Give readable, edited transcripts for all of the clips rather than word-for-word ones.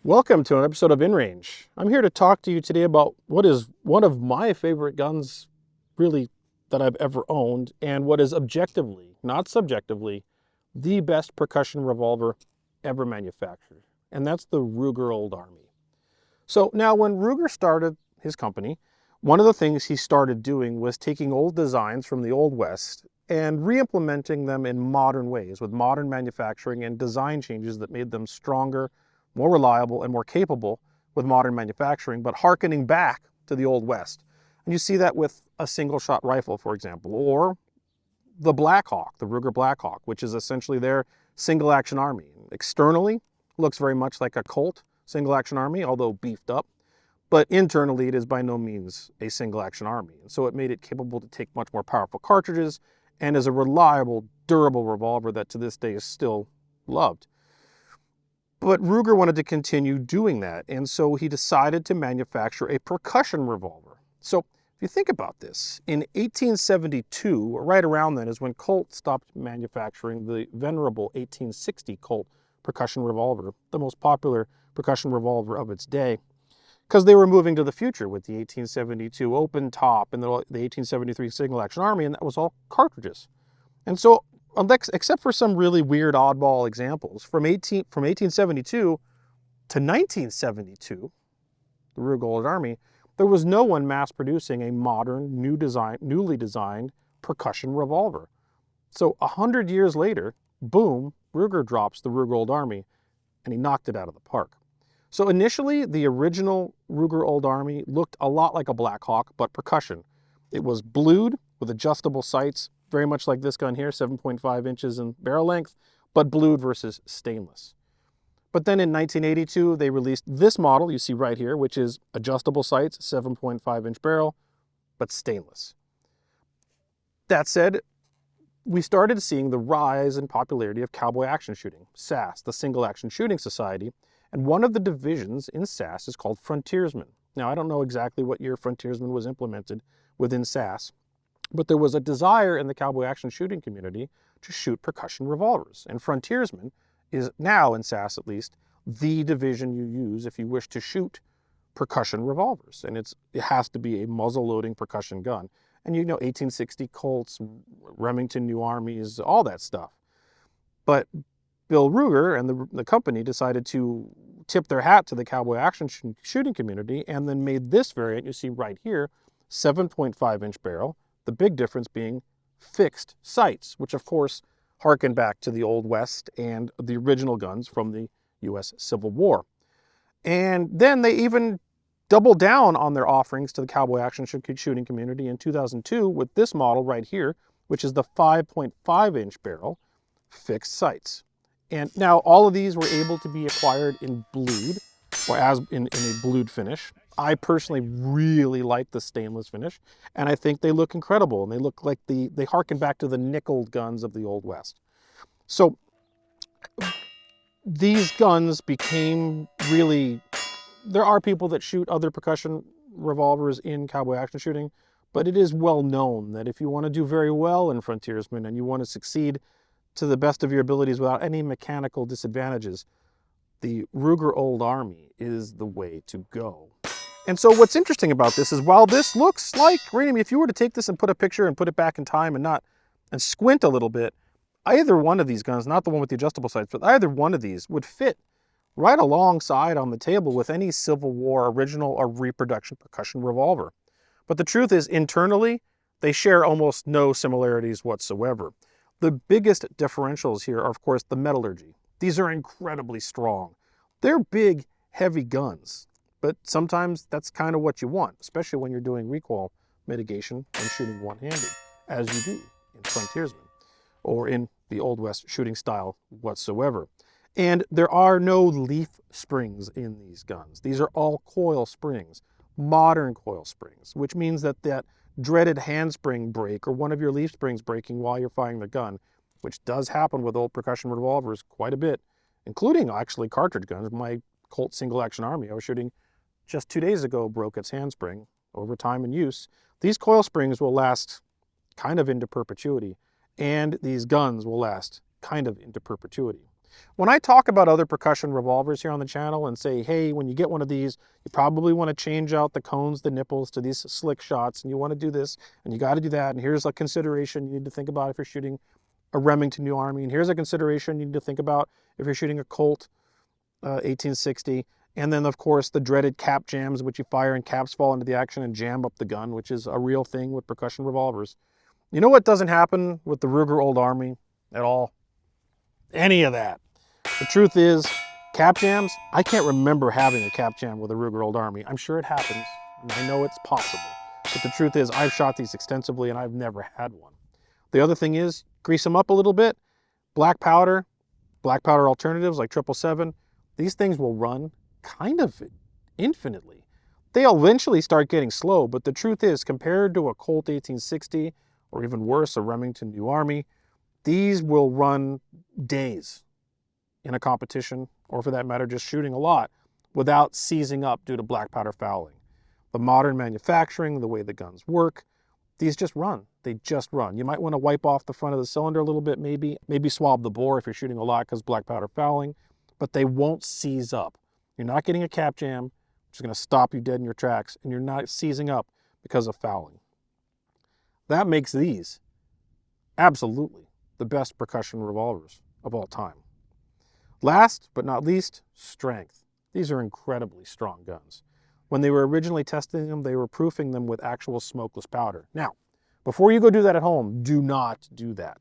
Welcome to an episode of InRange. I'm here to talk to you today about what is one of my favorite guns, really, that I've ever owned, and what is objectively, not subjectively, the best percussion revolver ever manufactured. And that's the Ruger Old Army. So now when Ruger started his company, one of the things he started doing was taking old designs from the Old West and re-implementing them in modern ways with modern manufacturing and design changes that made them stronger, more reliable, and more capable with modern manufacturing, but hearkening back to the Old West. And you see that with a single-shot rifle, for example, or the Blackhawk, the Ruger Blackhawk, which is essentially their single-action army. Externally, looks very much like a Colt single-action army, although beefed up, but internally it is by no means a single-action army. And so it made it capable to take much more powerful cartridges and is a reliable, durable revolver that to this day is still loved. But Ruger wanted to continue doing that, and so he decided to manufacture a percussion revolver. So if you think about this, in 1872, or right around then, is when Colt stopped manufacturing the venerable 1860 Colt percussion revolver, the most popular percussion revolver of its day, because they were moving to the future with the 1872 open top and the 1873 single action army, and that was all cartridges. And so, except for some really weird oddball examples, from 1872 to 1972, the Ruger Old Army, there was no one mass producing a modern, newly designed percussion revolver. So 100 years later, boom, Ruger drops the Ruger Old Army, and he knocked it out of the park. So initially, the original Ruger Old Army looked a lot like a Blackhawk, but percussion. It was blued with adjustable sights, very much like this gun here, 7.5 inches in barrel length, but blued versus stainless. But then in 1982, they released this model you see right here, which is adjustable sights, 7.5-inch barrel, but stainless. That said, we started seeing the rise in popularity of cowboy action shooting, SAS, the Single Action Shooting Society, and one of the divisions in SAS is called Frontiersman. Now, I don't know exactly what year Frontiersman was implemented within SAS, but there was a desire in the cowboy action shooting community to shoot percussion revolvers. And Frontiersman is now, in SAS at least, the division you use if you wish to shoot percussion revolvers. And it has to be a muzzle-loading percussion gun. And you know, 1860 Colts, Remington New Armies, all that stuff. But Bill Ruger and the company decided to tip their hat to the cowboy action shooting community and then made this variant you see right here, 7.5-inch barrel, the big difference being fixed sights, which of course harken back to the Old West and the original guns from the U.S. Civil War. And then they even doubled down on their offerings to the cowboy action shooting community in 2002 with this model right here, which is the 5.5-inch barrel fixed sights. And now all of these were able to be acquired in blued, or as in a blued finish. I personally really like the stainless finish, and I think they look incredible, and they look like they harken back to the nickeled guns of the Old West. So these guns became really, there are people that shoot other percussion revolvers in cowboy action shooting, but it is well known that if you want to do very well in Frontiersman and you want to succeed to the best of your abilities without any mechanical disadvantages, the Ruger Old Army is the way to go. And so what's interesting about this is while this looks like, right, I mean, if you were to take this and put a picture and put it back in time and squint a little bit, either one of these guns, not the one with the adjustable sights, but either one of these would fit right alongside on the table with any Civil War original or reproduction percussion revolver. But the truth is, internally, they share almost no similarities whatsoever. The biggest differentials here are, of course, the metallurgy. These are incredibly strong. They're big, heavy guns, but sometimes that's kind of what you want, especially when you're doing recoil mitigation and shooting one-handed, as you do in Frontiersman or in the Old West shooting style whatsoever. And there are no leaf springs in these guns. These are all coil springs, modern coil springs, which means that dreaded handspring break or one of your leaf springs breaking while you're firing the gun, which does happen with old percussion revolvers quite a bit, including actually cartridge guns. My Colt single action army I was shooting just 2 days ago broke its handspring over time and use. These coil springs will last kind of into perpetuity, and these guns will last kind of into perpetuity. When I talk about other percussion revolvers here on the channel and say, hey, when you get one of these, you probably want to change out the cones, the nipples to these slick shots, and you want to do this, and you got to do that, and here's a consideration you need to think about if you're shooting a Remington New Army, and here's a consideration you need to think about if you're shooting a Colt 1860, and then of course the dreaded cap jams, which you fire and caps fall into the action and jam up the gun, which is a real thing with percussion revolvers. You know what doesn't happen with the Ruger Old Army at all? Any of that. The truth is, cap jams, I can't remember having a cap jam with a Ruger Old Army. I'm sure it happens, and I know it's possible. But the truth is, I've shot these extensively and I've never had one. The other thing is, grease them up a little bit. Black powder alternatives like 777, these things will run kind of infinitely. They'll eventually start getting slow, but the truth is, compared to a Colt 1860, or even worse, a Remington New Army, these will run days in a competition, or for that matter, just shooting a lot, without seizing up due to black powder fouling. The modern manufacturing, the way the guns work, these just run. They just run. You might want to wipe off the front of the cylinder a little bit, maybe swab the bore if you're shooting a lot because black powder fouling, but they won't seize up. You're not getting a cap jam, which is going to stop you dead in your tracks, and you're not seizing up because of fouling. That makes these absolutely the best percussion revolvers of all time. Last but not least, strength. These are incredibly strong guns. When they were originally testing them, they were proofing them with actual smokeless powder. Now, before you go do that at home, do not do that.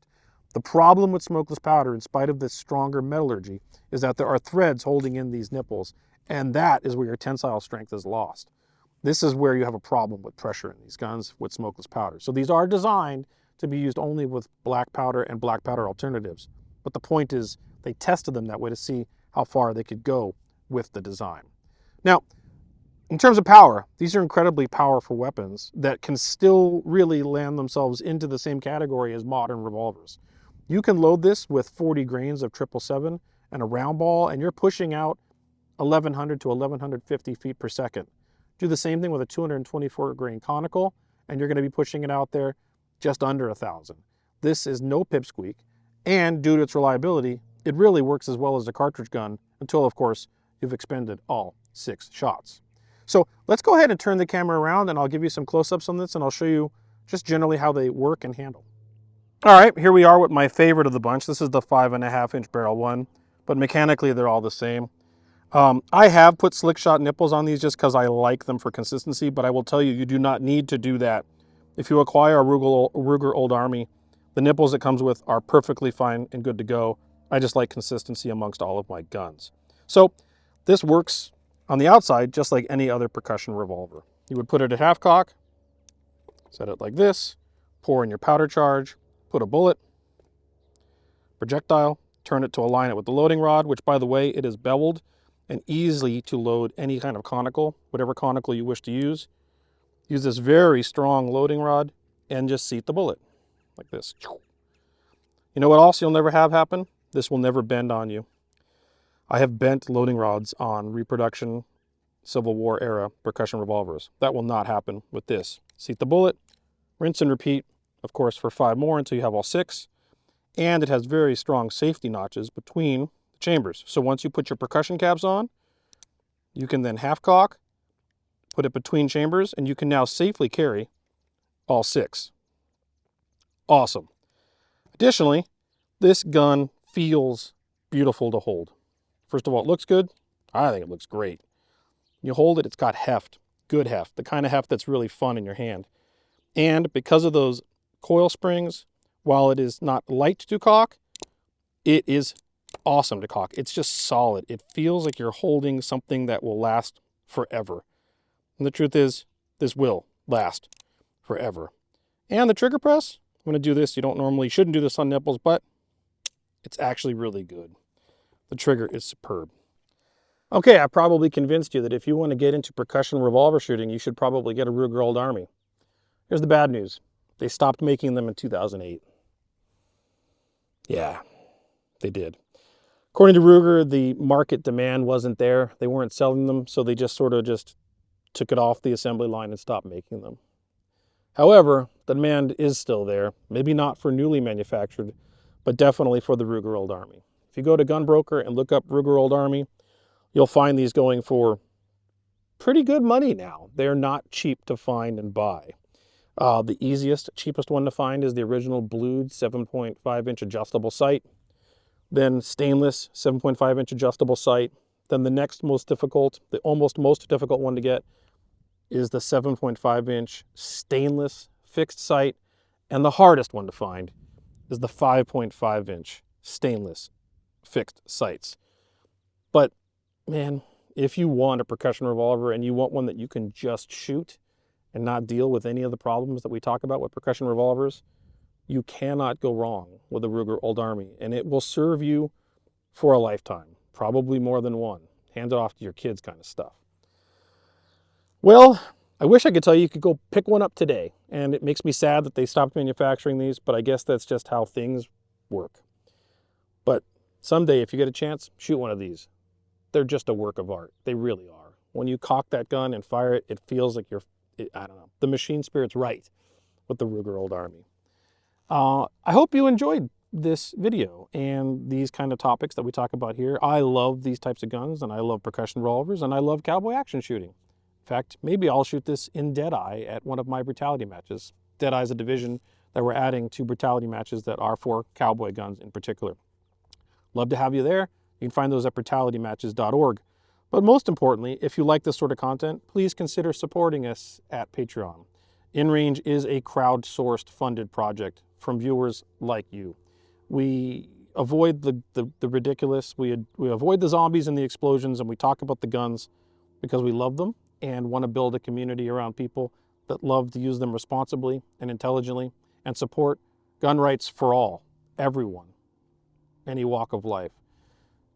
The problem with smokeless powder, in spite of this stronger metallurgy, is that there are threads holding in these nipples, and that is where your tensile strength is lost. This is where you have a problem with pressure in these guns with smokeless powder. So these are designed to be used only with black powder and black powder alternatives. But the point is, they tested them that way to see how far they could go with the design. Now, in terms of power, these are incredibly powerful weapons that can still really land themselves into the same category as modern revolvers. You can load this with 40 grains of 777 and a round ball, and you're pushing out 1,100 to 1,150 feet per second. Do the same thing with a 224 grain conical, and you're going to be pushing it out there just under 1,000. This is no pipsqueak, and due to its reliability, it really works as well as a cartridge gun until, of course, you've expended all 6 shots. So let's go ahead and turn the camera around, and I'll give you some close-ups on this, and I'll show you just generally how they work and handle. All right, here we are with my favorite of the bunch. This is the 5.5-inch barrel one, but mechanically they're all the same. I have put slick shot nipples on these just because I like them for consistency, but I will tell you, you do not need to do that. If you acquire a Ruger Old Army, the nipples it comes with are perfectly fine and good to go. I just like consistency amongst all of my guns. So this works on the outside just like any other percussion revolver. You would put it at half cock, set it like this, pour in your powder charge, put a bullet, projectile, turn it to align it with the loading rod, which, by the way, it is beveled and easy to load any kind of conical, whatever conical you wish to use. Use this very strong loading rod and just seat the bullet like this. You know what else you'll never have happen? This will never bend on you. I have bent loading rods on reproduction Civil War era percussion revolvers. That will not happen with this. Seat the bullet, rinse and repeat, of course, for 5 more until you have all 6. And it has very strong safety notches between the chambers. So once you put your percussion caps on, you can then half cock, put it between chambers, and you can now safely carry all 6. Awesome. Additionally, this gun feels beautiful to hold. First of all, it looks good. I think it looks great. You hold it, it's got heft, good heft, the kind of heft that's really fun in your hand. And because of those coil springs, while it is not light to cock, it is awesome to cock. It's just solid. It feels like you're holding something that will last forever. And the truth is, this will last forever. And the trigger press, I'm going to do this. Shouldn't do this on nipples, but it's actually really good. The trigger is superb. Okay, I probably convinced you that if you want to get into percussion revolver shooting, you should probably get a Ruger Old Army. Here's the bad news. They stopped making them in 2008. Yeah, they did. According to Ruger, the market demand wasn't there. They weren't selling them, so they just sort of took it off the assembly line and stopped making them. However, the demand is still there. Maybe not for newly manufactured, but definitely for the Ruger Old Army. If If you go to Gunbroker and look up Ruger Old Army, you'll find these going for pretty good money now. They're not cheap to find and buy. The easiest, cheapest one to find is the original blued 7.5-inch adjustable sight, then stainless 7.5-inch adjustable sight. Then the next most difficult, the almost most difficult one to get is the 7.5-inch stainless fixed sight, and the hardest one to find is the 5.5-inch stainless fixed sights. But man, if you want a percussion revolver and you want one that you can just shoot and not deal with any of the problems that we talk about with percussion revolvers, you cannot go wrong with a Ruger Old Army, and it will serve you for a lifetime, probably more than one. Hand it off to your kids kind of stuff. Well, I wish I could tell you could go pick one up today, and it makes me sad that they stopped manufacturing these, but I guess that's just how things work. But someday, if you get a chance, shoot one of these. They're just a work of art. They really are. When you cock that gun and fire it, it feels like I don't know, the machine spirit's right with the Ruger Old Army. I hope you enjoyed this video and these kind of topics that we talk about here. I love these types of guns, and I love percussion revolvers, and I love cowboy action shooting. In fact, maybe I'll shoot this in Deadeye at one of my brutality matches. Deadeye is a division that we're adding to brutality matches that are for cowboy guns in particular. Love to have you there. You can find those at brutalitymatches.org. But most importantly, if you like this sort of content, please consider supporting us at Patreon. InRange is a crowdsourced funded project from viewers like you. We avoid the ridiculous, we avoid the zombies and the explosions, and we talk about the guns because we love them and want to build a community around people that love to use them responsibly and intelligently and support gun rights for all, everyone, any walk of life,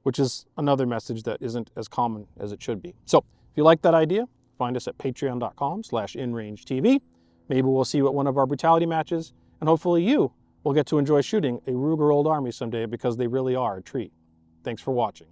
which is another message that isn't as common as it should be. So if you like that idea, find us at patreon.com/InRangeTV. Maybe we'll see you at one of our brutality matches, and hopefully you will get to enjoy shooting a Ruger Old Army someday because they really are a treat. Thanks for watching.